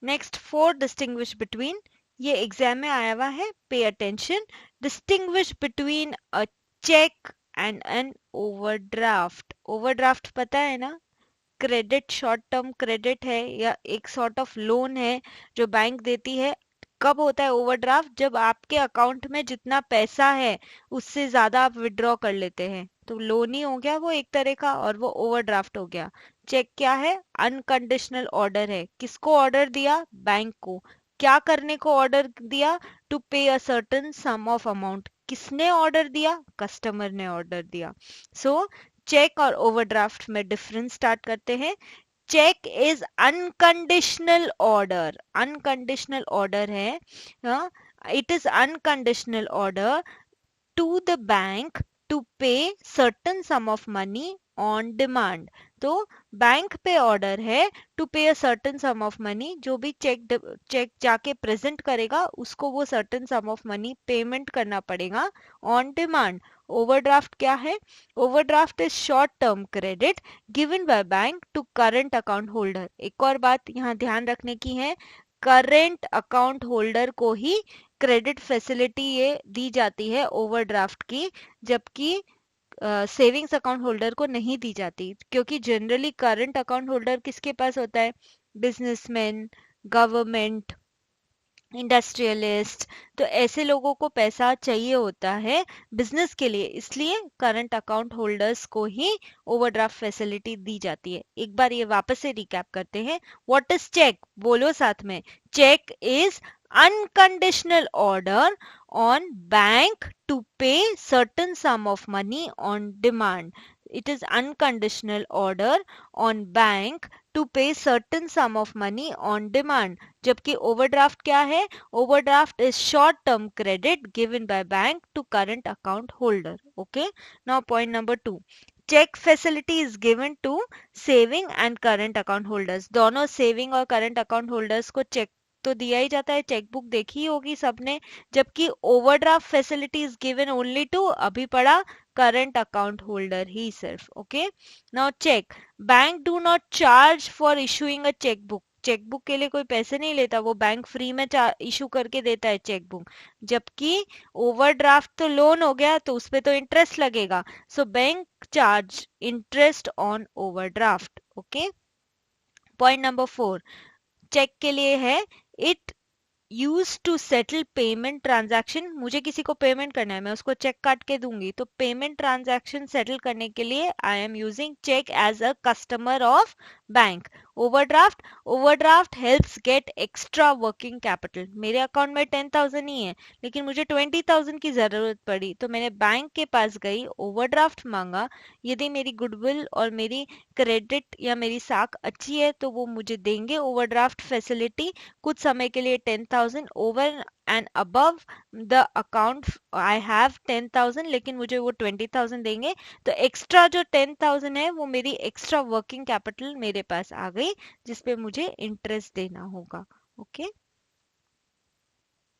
Next, four distinguish between, ये exam में आया हुआ है, pay attention. Distinguish between a cheque and an overdraft. Overdraft पता है ना, क्रेडिट, शॉर्ट टर्म क्रेडिट है या एक सॉर्ट ऑफ लोन है जो बैंक देती है। कब होता है ओवरड्राफ्ट? जब आपके अकाउंट में जितना पैसा है उससे ज्यादा आप विड्रॉ कर लेते हैं, तो लोन ही हो गया वो एक तरह का, और वो ओवरड्राफ्ट हो गया। चेक क्या है? अनकंडीशनल ऑर्डर है। किसको ऑर्डर दिया? बैंक को। क्या करने को ऑर्डर दिया? To pay a certain sum of amount. किसने ऑर्डर दिया? कस्टमर ने ऑर्डर दिया। सो चेक और ओवरड्राफ्ट में डिफरेंस स्टार्ट करते हैं। Cheque is unconditional order. Unconditional order है, it is unconditional order to the bank to pay certain sum of money on demand. तो बैंक पे ऑर्डर है to pay a certain sum of money, जो भी cheque जाके present करेगा उसको वो certain sum of money payment करना पड़ेगा ऑन डिमांड। ओवरड्राफ्ट क्या है? Overdraft is short term credit given by bank to current account holder. एक और बात यहाँ ध्यान रखने की है, करेंट अकाउंट होल्डर को ही क्रेडिट फैसिलिटी ये दी जाती है ओवरड्राफ्ट की, जबकि सेविंग्स अकाउंट होल्डर को नहीं दी जाती, क्योंकि जनरली करंट अकाउंट होल्डर किसके पास होता है? Businessman, government, industrialist. तो ऐसे लोगों को पैसा चाहिए होता है बिजनेस के लिए, इसलिए करंट अकाउंट होल्डर्स को ही ओवरड्राफ्ट फैसिलिटी दी जाती है। एक बार ये वापस से रिकैप करते हैं। What is cheque? बोलो साथ में। Cheque is unconditional order on bank to pay certain sum of money on demand. It is unconditional order on bank to pay certain sum of money on demand. जबकि overdraft क्या है? Overdraft is short term credit given by bank to current account holder. Okay, now point number 2, cheque facility is given to saving and current account holders. दोनों saving और current account holders को cheque तो दिया ही जाता है, chequebook देखी होगी सबने। जबकि overdraft facility is given only to, अभी पढ़ा, करंट अकाउंट होल्डर ही सिर्फ। Okay, now cheque, bank do not charge for issuing a chequebook. Chequebook के लिए कोई पैसे नहीं लेता, वो बैंक फ्री में इशू करके देता है चेकबुक। जबकि ओवरड्राफ्ट तो लोन हो गया, तो उस पे तो इंटरेस्ट लगेगा, so bank charge interest on overdraft. Okay, point number 4, cheque के लिए है, it use to settle payment transaction. मुझे किसी को पेमेंट करना है, मैं उसको चेक काट के दूंगी, तो पेमेंट ट्रांजैक्शन सेटल करने के लिए I am using cheque as a customer of bank. Overdraft, overdraft helps get extra working capital. मेरे अकाउंट में 10,000 ही है, लेकिन मुझे 20,000 की जरूरत पड़ी, तो मैंने बैंक के पास गई, ओवरड्राफ्ट मांगा। यदि मेरी गुडविल और मेरी क्रेडिट या मेरी साख अच्छी है तो वो मुझे देंगे ओवरड्राफ्ट फैसिलिटी कुछ समय के लिए 10,000 over and above the account I have 10,000, लेकिन मुझे वो 20,000 देंगे। तो एक्स्ट्रा जो 10,000 है वो मेरी एक्स्ट्रा वर्किंग कैपिटल मेरे पास आ गई, जिसपे मुझे इंटरेस्ट देना होगा। ओके,